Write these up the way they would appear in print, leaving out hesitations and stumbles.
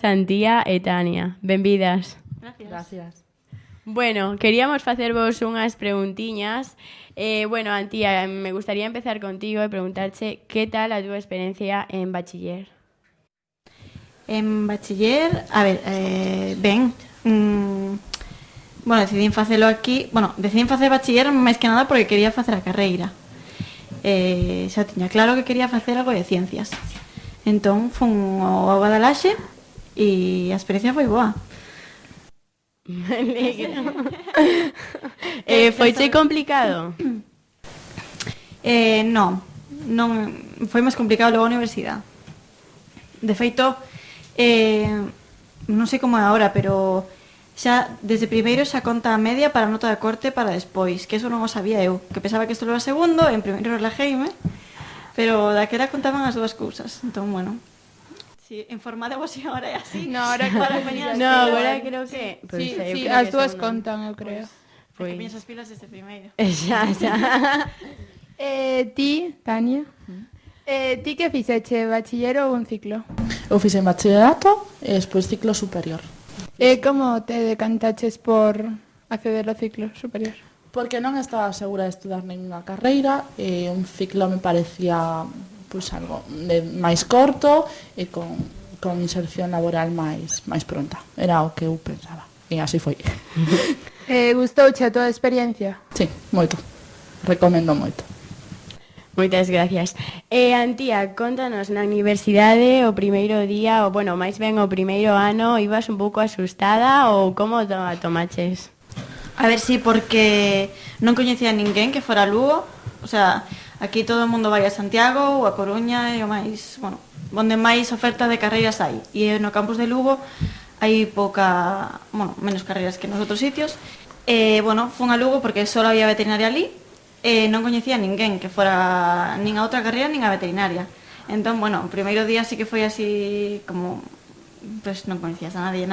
Antía e Tania. Benvidas. Gracias. Bueno, queríamos facervos unhas preguntiñas. Bueno, Antía, me gustaría empezar contigo e preguntarche que tal a túa experiencia en bachiller. En bachiller, a ver, ben, bueno, decidín facelo aquí, bueno, decidín facer bachiller máis que nada porque quería facer a carreira. Xa tiña claro que quería facer algo de ciencias. Entón, fun ao Guadalaxe e a experiencia foi boa. Foiche complicado? Non, foi máis complicado logo a universidade. De feito, non sei como é agora, pero xa desde primeiro xa conta a media para a nota de corte para despois, que eso non o sabía eu, que pensaba que isto era segundo, en primeiro relajeime, pero daquela contaban as dúas cousas. Entón, bueno, si informadevos e agora é así. No, ahora para No, agora creo que... Sí, as dúas contan, eu creo. Porque poñes as pilas desde primeiro. Xa. Ti, Tania, ti que fixeche, bachiller ou un ciclo? Eu fixen bachillerato e despois ciclo superior. Como te decantaches por acceder ao ciclo superior? Porque non estaba segura de estudar ninguna carreira e un ciclo me parecía pois algo máis corto e con inserción laboral máis pronta. Era o que eu pensaba. E así foi. Gustouche a tua experiencia? Sí, moito. Recomendo moito. Moitas gracias. Antía, contanos, na universidade o primeiro día, ou bueno, máis ben o primeiro ano, ibas un pouco asustada ou como tomaches? A ver, sí, porque non coñecía a ninguén que fora a Lugo. O sea, aquí todo o mundo vai a Santiago ou a Coruña e o máis, bueno, onde máis oferta de carreiras hai. E no campus de Lugo hai pouca, bueno, menos carreiras que nos outros sitios. Bueno, fun a Lugo porque só había veterinaria ali. Non coñecía a ninguén que fora nin a outra carreira nin a veterinaria. Entón, bueno, o primeiro día sí que foi así como, pues non coñecías a nadie.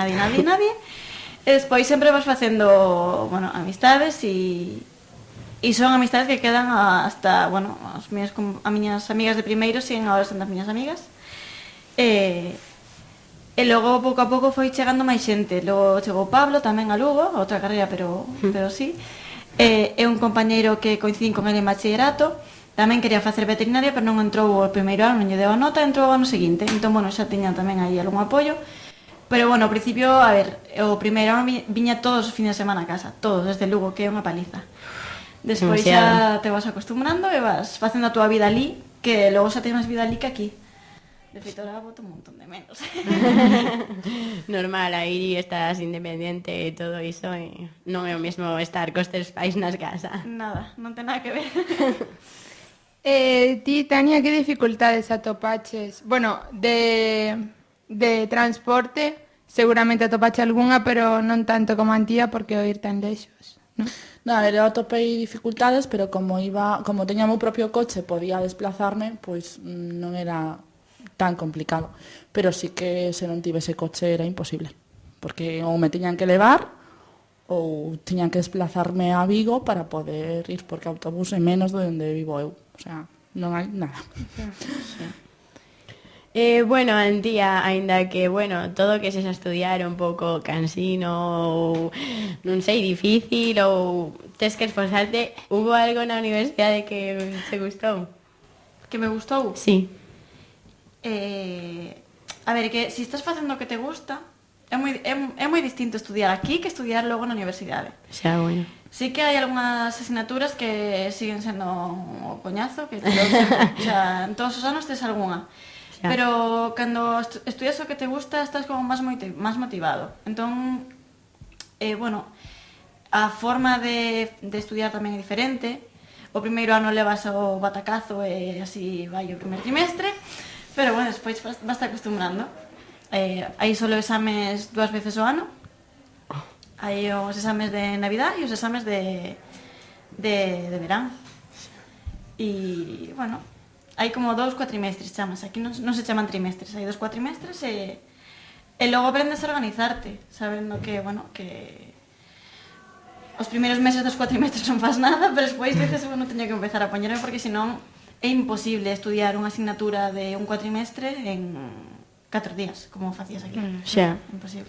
E despois sempre vas facendo, bueno, amistades e son amistades que quedan hasta, bueno, as miñas amigas de primeiro siguen agora sendo as miñas amigas. E logo pouco a pouco foi chegando máis xente. Logo chegou Pablo tamén a Lugo, a outra carreira, pero sí. É un compañeiro que coincidín con ele en bachillerato, tamén quería facer veterinaria, pero non entrou o primeiro ano, non lle deu a nota, entrou o ano seguinte. Entón, bueno, xa tiña tamén aí algún apoio. Pero, bueno, ao principio, a ver, o primeiro ano viña todos os fines de semana a casa, todos, desde Lugo, que é unha paliza. Despois xa te vas acostumbrando e vas facendo a tua vida ali, que logo xa tens máis vida ali que aquí. De feito, ahora boto un montón de menos. Normal, aí estás independiente e todo iso, e non é o mesmo estar cos teus pais nas casa. Nada, non ten nada que ver. Ti, Tania, que dificultades atopaches? Bueno, de transporte seguramente atopache algunha, pero non tanto como Antía porque o ir tan lexos, non? Nada, eu atopei dificultades, pero como teña o meu propio coche, podía desplazarme, pois non era tan complicado. Pero sí que se non tivese coche era imposible, porque ou me tiñan que levar ou tiñan que desplazarme a Vigo para poder ir, porque autobús é menos de onde vivo eu. O sea, non hai nada. Bueno, Antía, aínda que, bueno, todo que sexa estudiar un pouco cansino ou, non sei, difícil ou tes que esforzarte, hubo algo na universidade que te gustou? Que me gustou? Sí. A ver, que se estás facendo o que te gusta, é moi distinto estudiar aquí que estudiar logo na universidade. Xa, bueno. Sí que hai algunhas asignaturas que siguen sendo o coñazo, que en todos os anos tes algunha. Xa. Pero cando estudias o que te gusta estás como máis motivado. Entón, bueno, a forma de estudiar tamén é diferente. O primeiro ano levas o batacazo e así vai o primer trimestre. Pero, bueno, despois vas acostumbrando. Hai solo exames 2 veces ao ano. Hai os exames de Navidad e os exames de verán. E, bueno, hai como 2 cuatrimestres, chamas. Aquí non se chaman trimestres, hai 2 cuatrimestres e logo aprendes a organizarte, sabendo que, bueno, que os primeiros meses dos cuatrimestres non faz nada, pero despois dices, bueno, teño que empezar a poñerme porque senón é imposible estudiar unha asignatura de un cuatrimestre en 4 días, como facías aquí. Xa. Imposible.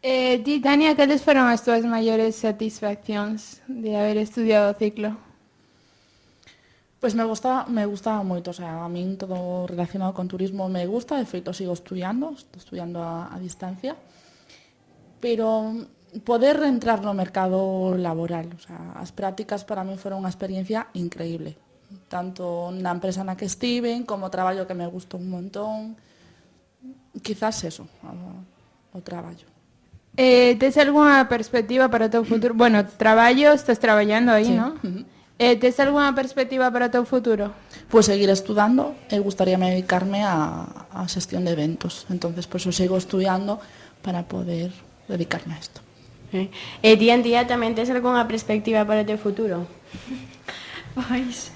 Ti, Tania, cales foron as túas maiores satisfaccións de haber estudiado o ciclo? Pois me gustaba moito, o sea, a min todo relacionado con turismo me gusta, de feito sigo estudiando, estou estudiando a distancia, pero poder entrar no mercado laboral, o sea, as prácticas para mí foron unha experiencia increíble, tanto na empresa na que estiven, como o traballo que me gustou un montón, quizás eso, o traballo. Tes algunha perspectiva para o teu futuro? Bueno, traballo, estás traballando aí, Sí. non? Tes algunha perspectiva para o teu futuro? Pois seguir estudando, e gustaríame dedicarme a xestión de eventos, entonces pois eu sigo estudiando para poder dedicarme a isto. E ti, Antía, tamén tes algunha perspectiva para o teu futuro? Pois,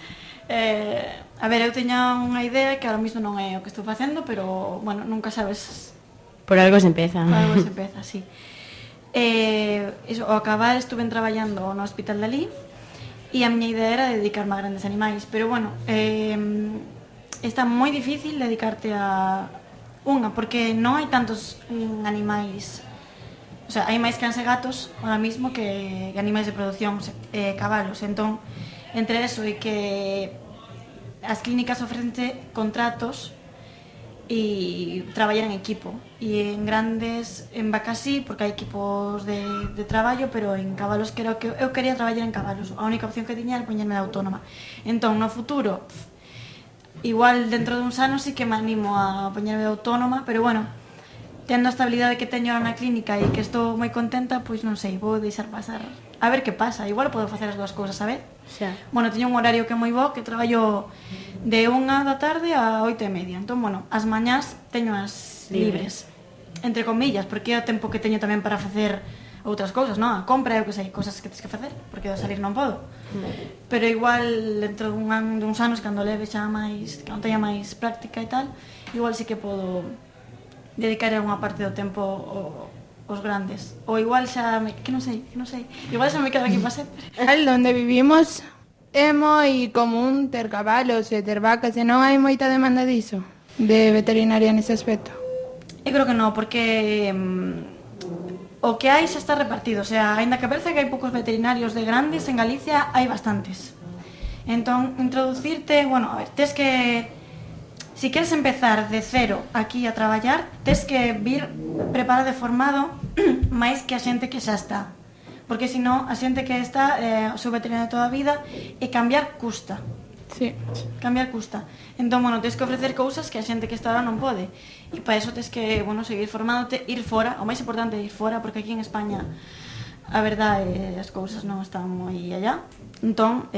a ver, eu teño unha idea que ahora mismo non é o que estou facendo, pero, bueno, nunca sabes. Por algo se empeza. Por algo se empeza, sí. Iso, ao acabar estuve traballando no hospital de Alí e a miña idea era dedicarme a grandes animais, pero, bueno, está moi difícil dedicarte a unha, porque non hai tantos animais. O sea, hai máis cans e gatos ahora mismo que animais de producción, cabalos. Entón, entre eso e que as clínicas ofrecen contratos e traballar en equipo. E en grandes, en vacas sí, porque hai equipos de traballo, pero en cabalos creo que eu quería traballar en cabalos. A única opción que tiña era poñerme de autónoma. Entón, no futuro, igual dentro de uns anos sí que me animo a poñerme de autónoma, pero bueno, tendo a estabilidade que teño na clínica e que estou moi contenta, pois non sei, vou deixar pasar a ver que pasa. Igual podo facer as dúas cousas, sabes? Xa. Bueno, teño un horario que é moi bo, que traballo de 1 da tarde a 8:30. Entón, bueno, as mañás teño as libres. Entre comillas, porque é o tempo que teño tamén para facer outras cousas, non? A compra, eu que sei, cousas que tens que facer, porque de salir non podo. Pero igual, dentro duns anos, cando leve xa máis, que non teña máis práctica e tal, igual sí que podo dedicar unha parte do tempo os grandes. Ou igual xa que non sei. Igual xa me quedo aquí para sempre. Onde vivimos é moi común ter cabalos e ter vacas e non hai moita demanda diso, de veterinaria nese aspecto. Eu creo que non, porque o que hai xa está repartido. O sea, aínda que parece que hai poucos veterinarios de grandes, en Galicia hai bastantes. Entón, introducirte, bueno, a ver, tes que... Si queres empezar de cero aquí a traballar, tes que vir preparado e formado máis que a xente que xa está. Porque senón a xente que está o seu veterinario toda a vida e cambiar custa. Sí. Cambiar custa. Entón, bueno, tens que ofrecer cousas que a xente que está ahora non pode. E para eso tens que, bueno, seguir formándote, ir fora. O máis importante é ir fora, porque aquí en España a verdade as cousas non están moi allá. Entón,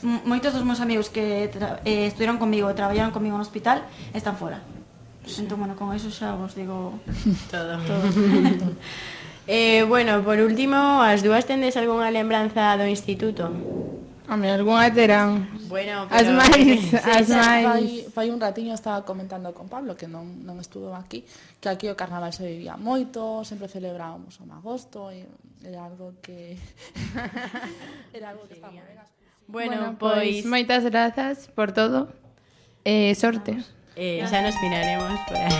moitos dos meus amigos que estudiaron comigo e traballaron comigo no hospital están fora. Entón, bueno, con eso xa vos digo Todo. Bueno, por último, as dúas tendes algunha lembranza do instituto? Home, algunha terán. Bueno, As pero... máis. Fai un ratiño estaba comentando con Pablo, que non estudo aquí, que aquí o carnaval se vivía moito, sempre celebrábamos o agosto, e era algo que... era algo que estaba moi ben. Bueno, pois pois... moitas grazas por todo. Sorte. xa nos miraremos por aí.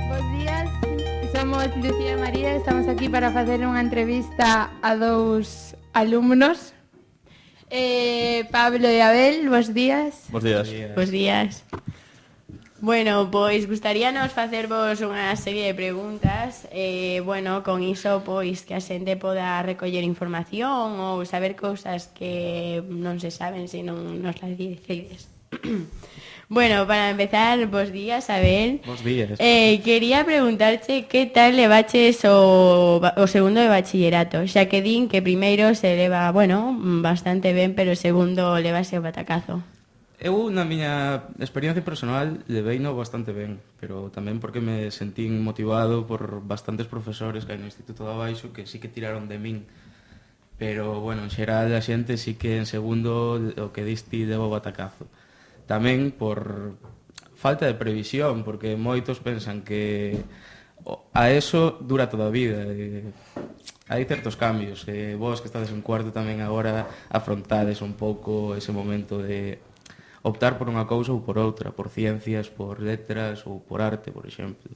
Bos días, somos Lucía e María, estamos aquí para facer unha entrevista a dous alumnos. Pablo e Abel, bos días. Bos días. Bos días. Bueno, pois gustaríanos facervos unha serie de preguntas bueno, con iso pois que a xente poda recoller información ou saber cousas que non se saben se non nos las decides. Bueno, para empezar, bos días, Abel. Bos días. Quería preguntarche que tal levaches o segundo de bachillerato, xa que din que primeiro se leva, bueno, bastante ben, pero o segundo levase o batacazo. Eu, na miña experiencia personal, leveino bastante ben, pero tamén porque me sentín motivado por bastantes profesores que hai no Instituto de Abaixo que sí que tiraron de min. Pero, bueno, en xeral, a xente sí que en segundo o que diste debo batacazo. Tamén por falta de previsión, porque moitos pensan que a eso dura toda a vida. Hai certos cambios. Vos que estades en cuarto tamén agora afrontades un pouco ese momento de optar por unha cousa ou por outra, por ciencias, por letras ou por arte, por exemplo.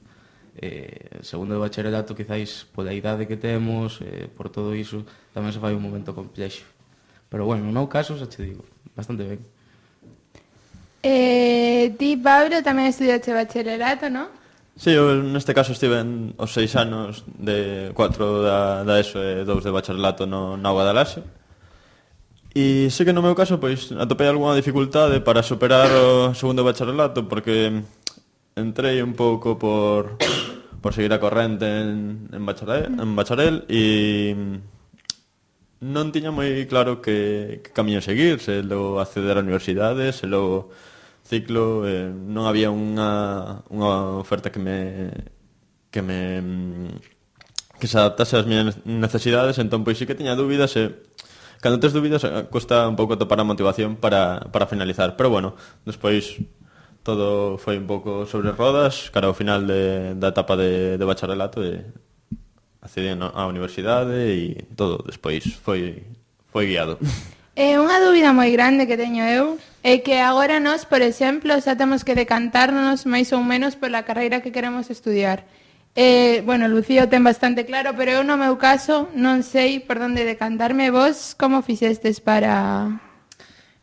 Segundo de bacharelato, quizáis pola idade que temos, por todo iso, tamén se fai un momento complexo. Pero bueno, no meu caso, xa te digo, bastante ben. Ti, Pablo, tamén estudiaste bacharelato, non? Sí, eu neste caso estive os 6 anos de 4 da ESO e 2 de bacharelato na Auga da Laxe. E sí que no meu caso, pois, atopei algunha dificultade para superar o segundo bacharelato, porque entrei un pouco por seguir a corrente en bacharel e non tiña moi claro que camiño seguir, se logo acceder á universidade, se logo ciclo, non había unha oferta que se adaptase ás miñas necesidades, entón pois sí que tiña dúbidas e cando tes dúbidas custa un pouco topar a motivación para finalizar, pero bueno, despois todo foi un pouco sobre rodas cara ao final da etapa de bacharelato e accedí á universidade e todo despois foi guiado. Unha dúbida moi grande que teño eu é que agora nós, por exemplo, xa temos que decantarnos máis ou menos pola carreira que queremos estudiar. Bueno, Lucía ten bastante claro, pero eu no meu caso non sei por onde decantarme. Vos como fixestes para...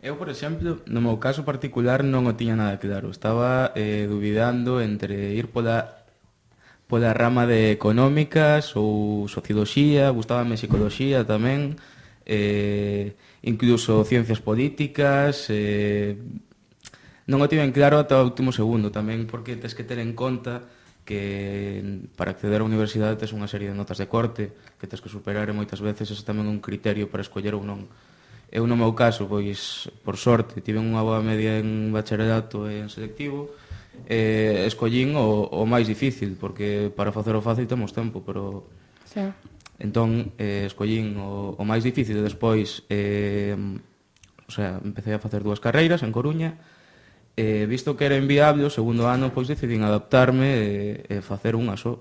Eu, por exemplo, no meu caso particular non o tiña nada claro. Estaba dubidando entre ir pola rama de económicas ou socioloxía, gustábame psicoloxía tamén, incluso ciencias políticas, non o tiven claro ata o último segundo tamén, porque tes que ter en conta que para acceder á universidade tes unha serie de notas de corte que tes que superar e moitas veces ese tamén é un criterio para escoller ou non. Eu no meu caso, pois, por sorte, tive unha boa media en bacharelato e en selectivo, escollín o máis difícil, porque para facer o fácil temos tempo, pero... Sí. Entón, escollín o máis difícil e despois, empecé a facer 2 carreiras en Coruña, visto que era inviable o segundo ano, pois decidín adaptarme e facer unha só.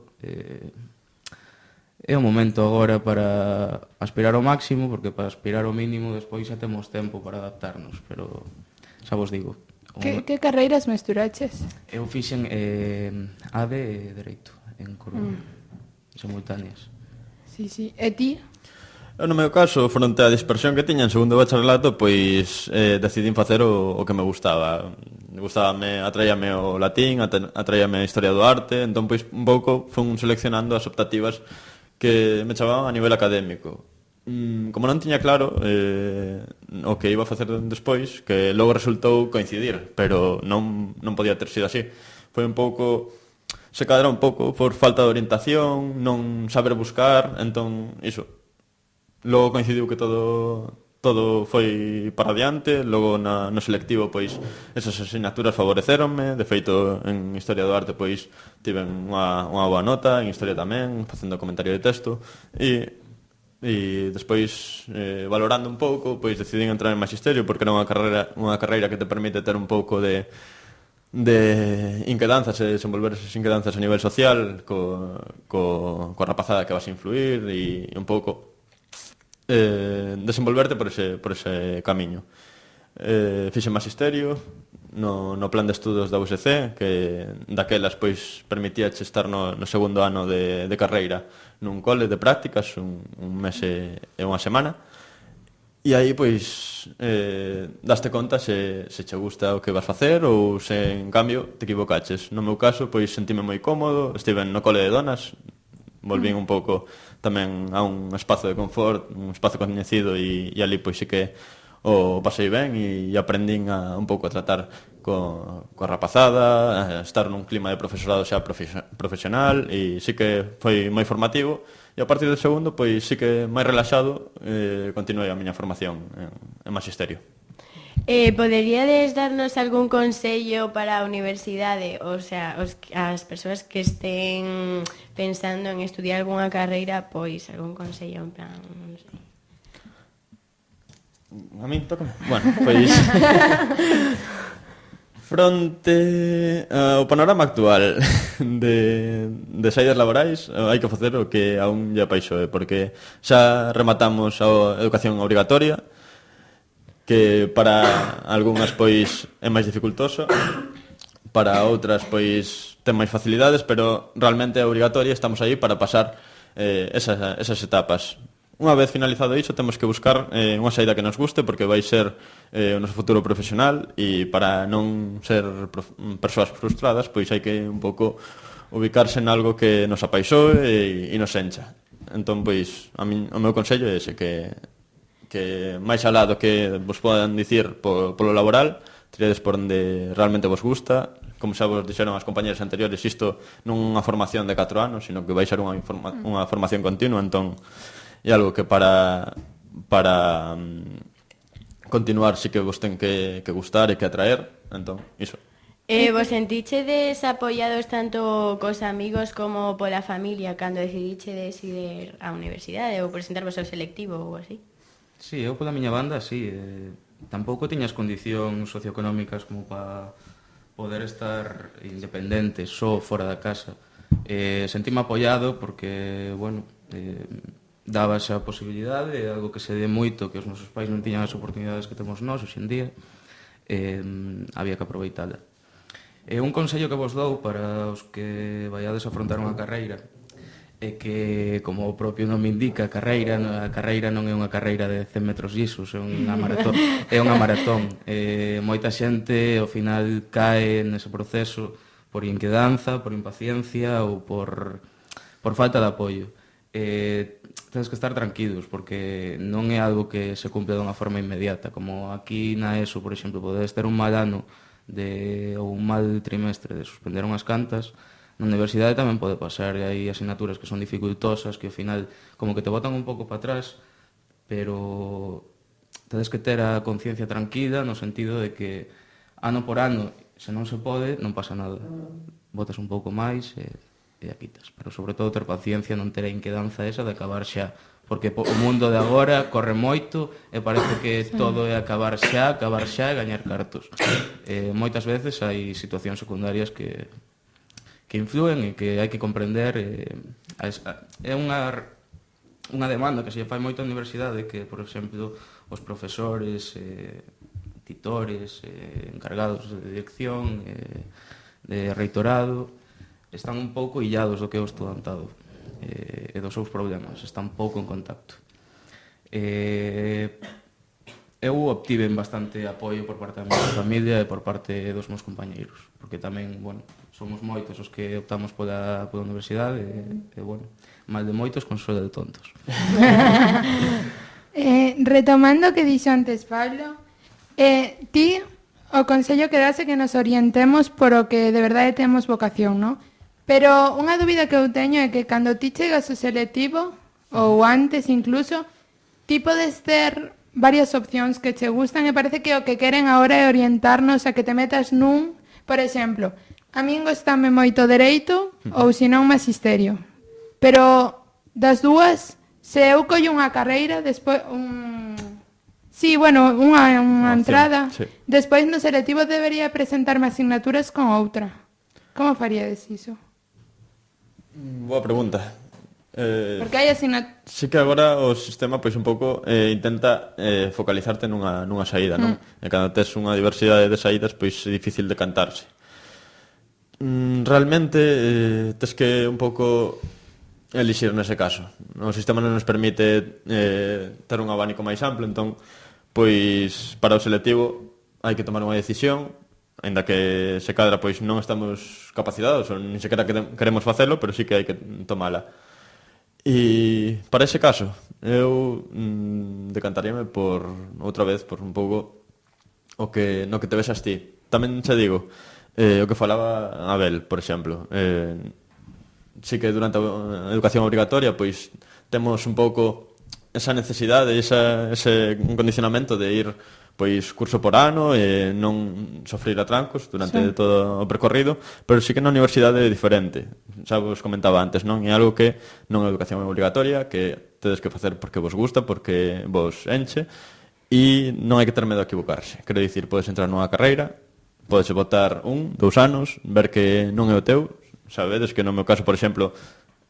É o momento agora para aspirar ao máximo, porque para aspirar ao mínimo despois xa temos tempo para adaptarnos, pero xa vos digo. Que carreiras mesturaches? Eu fixen ADE e Dereito en Coruña, simultáneas. Sí, sí. E ti? Eu, no meu caso, fronte á dispersión que tiña en segundo bacharelato, pois decidín facer o que me gustaba. Atraíame o latín, atraíame a historia do arte, entón pois un pouco fun seleccionando as optativas que me chamaban a nivel académico. Como non tiña claro o que iba a facer despois, que logo resultou coincidir, pero non podía ter sido así. Foi un pouco... se cadra un pouco por falta de orientación, non saber buscar, entón, iso. Logo coincidiu que todo foi para adiante, logo no selectivo, pois, esas asignaturas favorecéronme, de feito, en Historia do Arte, pois, tiven unha boa nota, en Historia tamén, facendo comentario de texto, e despois, valorando un pouco, pois, decidín entrar en Magisterio, porque era unha carreira que te permite ter un pouco de inquedanzas e desenvolver esas inquedanzas a nivel social coa rapazada que vas a influir e un pouco desenvolverte por ese camiño. Fixe magisterio no plan de estudos da USC, que daquelas pois permitíache estar no segundo ano de carreira nun cole de prácticas, un mes e unha semana. E aí, pois, daste conta se che gusta o que vas facer ou se, en cambio, te equivocaches. No meu caso, pois, sentime moi cómodo, estive no cole de donas, volvín un pouco tamén a un espazo de confort, un espazo coñecido e ali, pois, sí que o pasei ben e aprendín un pouco a tratar coa rapazada, a estar nun clima de profesorado xa profesional e sí que foi moi formativo. E a partir do segundo, pois sí que máis relaxado, continuei a miña formación en Magisterio. Poderíades darnos algún consello para a universidade? O sea, as persoas que estén pensando en estudiar algunha carreira, pois algún consello en plan, non sei. A min toca? Bueno, pois... Fronte ao panorama actual de saídas laborais, hai que facer o que aún lle apaixoe, porque xa rematamos a educación obrigatoria, que para algunhas pois é máis dificultoso, para outras pois ten máis facilidades, pero realmente é obrigatoria, estamos aí para pasar esas etapas. Unha vez finalizado iso, temos que buscar unha saída que nos guste, porque vai ser o noso futuro profesional, e para non ser persoas frustradas, pois hai que un pouco ubicarse en algo que nos apaixoe e nos encha. Entón, pois, o meu consello é ese, que máis alá do que vos podan dicir polo laboral, tiredes por onde realmente vos gusta. Como xa vos dixeron as compañeras anteriores, isto non é unha formación de 4 anos, sino que vai ser unha formación continua, entón é algo que para continuar sí que vos ten que gustar e que atraer, entón, iso. Vos sentichedes apoiados tanto cos amigos como pola familia cando decidichedes ir á universidade ou presentarvos ao selectivo ou así? Sí, eu pola miña banda, sí. Tampouco tiñas condicións socioeconómicas como para poder estar independente, só fora da casa. Sentime apoiado porque, bueno, daba esa posibilidade, algo que se dé moito, que os nosos pais non tiñan as oportunidades que temos nós hoxe en día, había que aproveitala. Un consello que vos dou para os que vaiades a afrontar unha carreira é que, como o propio nome indica, a carreira non é unha carreira de 100 metros lisos, é unha maratón. Moita xente ao final cae nese proceso por inquedanza, por impaciencia ou por falta de apoio. Tedes que estar tranquilos, porque non é algo que se cumple dunha forma inmediata, como aquí na ESO, por exemplo, podedes ter un mal ano ou un mal trimestre de suspender unhas cantas. Na universidade tamén pode pasar, e hai asignaturas que son dificultosas, que ao final como que te botan un pouco para atrás, pero tedes que ter a conciencia tranquila no sentido de que ano por ano, se non se pode, non pasa nada. Botas un pouco máis e a quitas, pero sobre todo ter paciencia, non ter a inquedanza esa de acabar xa, porque o mundo de agora corre moito e parece que todo é acabar xa e gañar cartos. Moitas veces hai situacións secundarias que influen e que hai que comprender. É unha demanda que se fai moito a universidade, que, por exemplo, os profesores, titores, encargados de dirección, de reitorado, están un pouco illados do que é o estudantado e dos seus problemas, están pouco en contacto. Eu obtiven bastante apoio por parte da miña familia e por parte dos meus compañeiros, porque tamén, bueno, somos moitos os que optamos pola universidade e, bueno, mal de moitos, consuelo de tontos. Retomando o que dixo antes Pablo, ti o consello que dase que nos orientemos por o que de verdade temos vocación, non? Pero unha dúbida que eu teño é que cando ti chegas ao selectivo, ou antes incluso, ti podes ter varias opcións que che gustan e parece que o que queren agora é orientarnos a que te metas nun, por exemplo, a min gostame moito dereito ou senón magisterio. Pero das dúas, se eu collo unha carreira, despois unha entrada, sí. Despois no selectivo debería presentarme asignaturas con outra. Como faríades iso? Boa pregunta. Porque hai asignaturas... Sí que agora o sistema pois un pouco intenta focalizarte nunha saída, non? E cando tes unha diversidade de saídas, pois é difícil decantarse. Realmente tes que un pouco elixir nese caso. O sistema non nos permite ter un abanico máis amplo, entón pois para o selectivo hai que tomar unha decisión, aínda que se cadra pois non estamos capacitados ou nin sequera queremos facelo, pero sí que hai que tomala. E para ese caso eu decantaríame por outra vez por un pouco no que te vexas ti. Tamén che digo, o que falaba Abel, por exemplo, sí que durante a educación obrigatoria pois temos un pouco esa necesidade, ese condicionamento de ir pois curso por ano e non sofrir atrancos durante todo o percorrido, pero sí que na universidade é diferente. Xa vos comentaba antes, non? É algo que non é educación obrigatoria, que tedes que facer porque vos gusta, porque vos enche, e non hai que ter medo a equivocarse. Quero dicir, podes entrar nunha carreira Podes botar 1, 2 anos, ver que non é o teu, sabedes que no meu caso, por exemplo,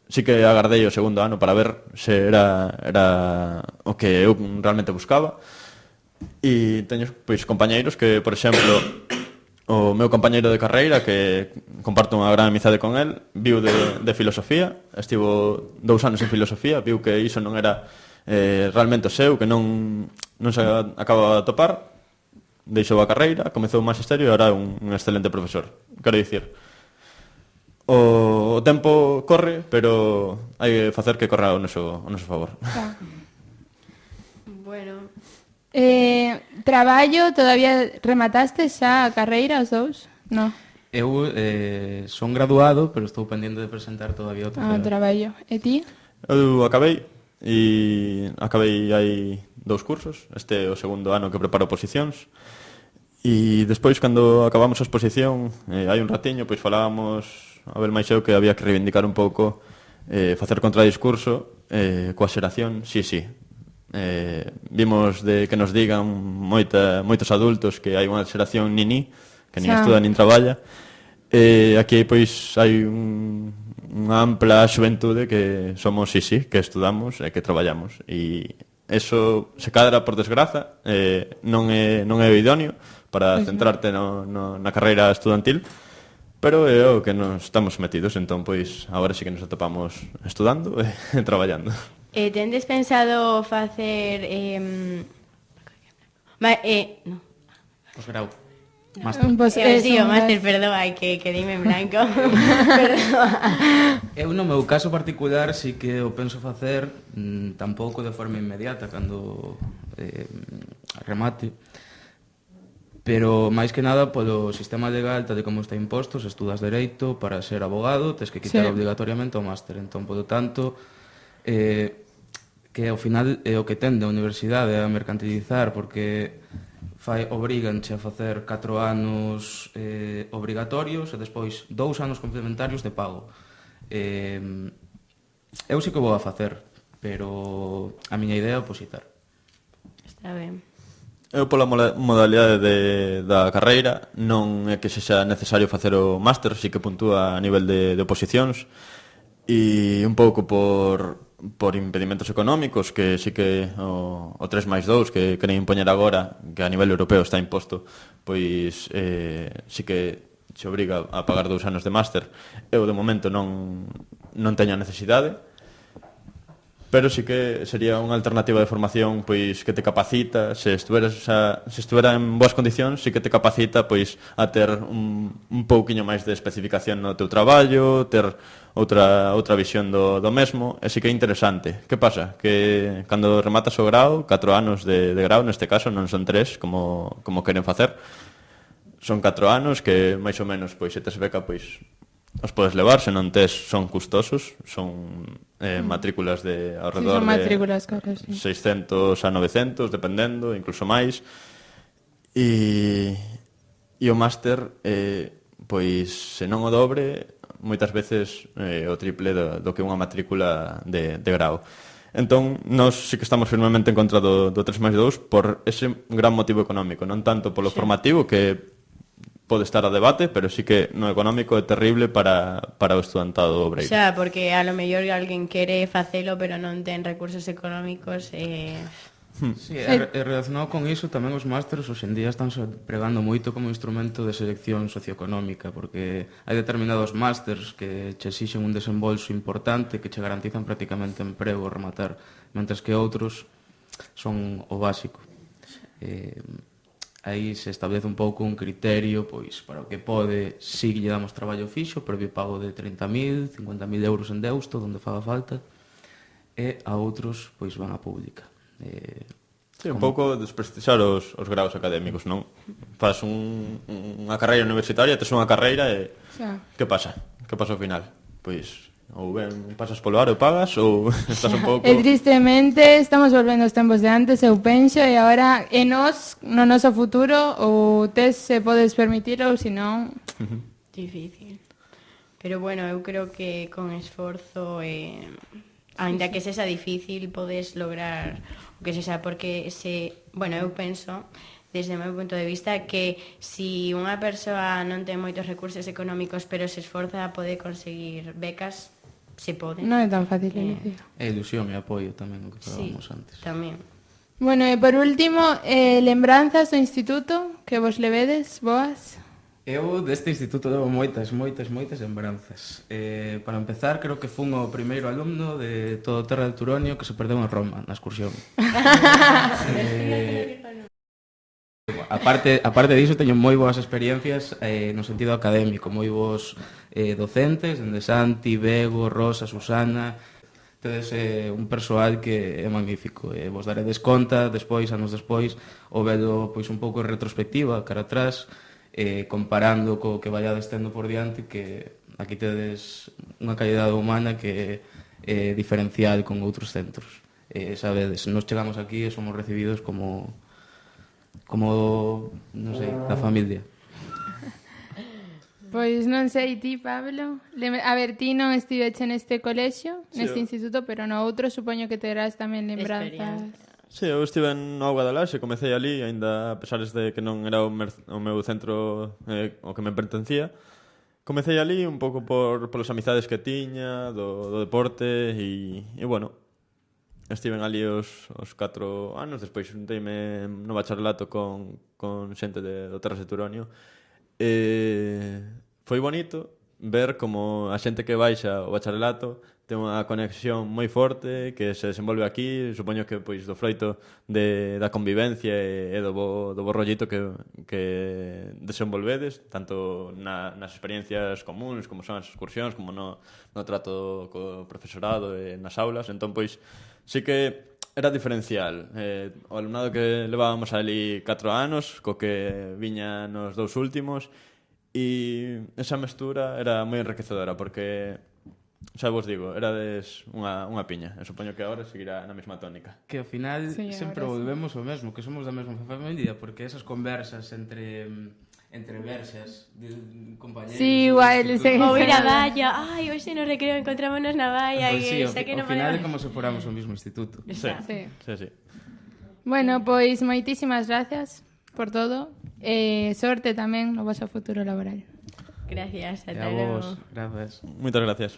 sí que agardei o segundo ano para ver se era o que eu realmente buscaba. E teño pois compañeiros que, por exemplo, o meu compañeiro de carreira, que comparto unha gran amizade con el, viu de filosofía, estivo 2 anos en filosofía, viu que iso non era realmente o seu, que non se acababa de topar, deixou a carreira, comezou o magisterio e agora é un excelente profesor. Quero dicir, o tempo corre, pero hai que facer que corra ao noso favor. Bueno, traballo, todavía remataste xa a carreira os dous? No. Eu son graduado, pero estou pendiente de presentar todavía o TFA. Traballo. E ti? Eu acabei hai 2 cursos, este é o segundo ano que preparo oposicións. E despois, cando acabamos a exposición, hai un ratiño, pois falábamos, Abel máis eu, que había que reivindicar un pouco, facer contradiscurso coa xeración, sí. Vimos de que nos digan moitos adultos que hai unha xeración niní, que nin estuda nin traballa. Aquí, pois, hai unha ampla xuventude que somos, sí, que estudamos e que traballamos. E eso se cadra, por desgraza, non é o idóneo para centrarte na carreira estudantil, pero é o que nos estamos metidos, entón, pois, agora sí que nos atopamos estudando e traballando. tendes pensado facer... Posgrau. Sí, o máster, perdón, que dime en blanco. Eu, no meu caso particular, sí que o penso facer tampouco de forma inmediata, cando remate, pero máis que nada polo sistema legal, tal como está imposto, se estudas Dereito, para ser abogado, tes que quitar obligatoriamente o máster. Entón, polo tanto, que ao final é o que tende a universidade a mercantilizar, porque obriganche a facer 4 anos obrigatorios e despois 2 anos complementarios de pago. Eu sí que vou a facer, pero a miña idea é opositar. Está ben. Eu, pola modalidade da carreira, non é que sexa necesario facer o máster, sí que puntúa a nivel de oposicións, e un pouco por impedimentos económicos, que sí que o 3+2 que queren impoñer agora, que a nivel europeo está imposto, pois sí que se obriga a pagar 2 anos de máster. Eu, de momento, non teño a necesidade, pero sí que sería unha alternativa de formación pois que te capacita, se estuvera en boas condicións, sí que te capacita pois a ter un pouquiño máis de especificación no teu traballo, ter outra visión do mesmo, e sí que é interesante. Que pasa? Que cando rematas o grau, 4 anos de grau, neste caso non son 3 como queren facer, son 4 anos que máis ou menos, pois, se tes beca, pois os podes levar, se non tes, son custosos, son matrículas de alrededor de 600 a 900, dependendo, incluso máis. E o máster, pois, se non o dobre, moitas veces o triple do que unha matrícula de grau. Entón, nós sí que estamos firmemente en contra do 3+2 por ese gran motivo económico, non tanto polo formativo, que pode estar a debate, pero sí que no económico é terrible para o estudantado obreiro. Xa, porque a lo mellor alguén quere facelo, pero non ten recursos económicos. Sí, relacionado con iso, tamén os másteres hoxe en día están pregando moito como instrumento de selección socioeconómica, porque hai determinados másters que che exixen un desembolso importante, que che garantizan prácticamente emprego ao rematar, mentres que outros son o básico. Aí se establece un pouco un criterio, pois, para o que pode, si lle damos traballo fixo, previo pago de 30.000, 50.000 euros en Deusto, onde faga falta, e a outros, pois, van a pública. Sí, un pouco desprestixiar os graus académicos, non? Fas unha carreira universitaria, tes unha carreira e... Que pasa? Que pasa ao final? Pois... ou ben pasas polo aro e pagas, ou estás un pouco... E tristemente estamos volvendo aos tempos de antes, eu penso, e agora no noso futuro ou tes se podes permitir ou senón... Difícil. Pero bueno, eu creo que con esforzo, ainda que sexa difícil, podes lograr o que sexa, porque bueno, eu penso desde o meu punto de vista, que si unha persoa non ten moitos recursos económicos pero se esforza a poder conseguir becas, se pode. Non é tan fácil, Lucía. E ilusión e apoio tamén, o que Sí, falábamos antes. tamén. Bueno, e por último, lembranzas do instituto que vos levedes, boas? Eu deste instituto levo moitas lembranzas. Para empezar, creo que fun o primeiro alumno de todo Terra del Turonio que se perdeu en Roma, na excursión. Aparte diso, teño moi boas experiencias no sentido académico, moi bons docentes, dende Santi, Bego, Rosa, Susana. Tedes un persoal que é magnífico. Vos daredes conta despois, anos despois, o velo pois un pouco en retrospectiva, cara atrás, comparando co que vayades tendo por diante, que aquí tedes unha calidade humana que é diferencial con outros centros. Sabedes, nos chegamos aquí e somos recibidos como non sei, da familia. Pois non sei ti, Pablo. A ver, ti non estiveche neste colexio, neste instituto, pero no outro supoño que terás tamén lembranzas. Sí, eu estive en Auga da Laxe, comecei ali, aínda a pesar de que non era o meu centro o que me pertencía. Comecei ali un pouco polas amizades que tiña, do deporte, e bueno, estiven ali os 4 anos, despois junteime no bacharelato con xente do Terras de Turonio. Foi bonito ver como a xente que baixa o bacharelato ten unha conexión moi forte que se desenvolve aquí, supoño que pois do froito da convivencia e do bo rollito que desenvolvedes, tanto nas experiencias comuns, como son as excursións, como no trato co profesorado e nas aulas. Entón, pois, sí que era diferencial. O alumnado que levábamos ali 4 anos, co que viña nos 2 últimos, e esa mestura era moi enriquecedora, porque xa vos digo, erades unha piña. E supoño que agora seguirá na mesma tónica. Que ao final Sí, sempre volvemos ao mesmo, que somos da mesma familia, porque esas conversas entre versas de compañeros... Sí, igual, sí. Ou ir á valla, ai, hoxe no recreo encontrámonos na valla, Pues sí, que xa que non ao final é podemos... como se fóramos ao mesmo instituto. Sí, Sí. sí. Bueno, pois moitísimas gracias por todo. Sorte tamén no vosso futuro laboral. Gracias, E ata a vos, logo. grazas. Moitas gracias.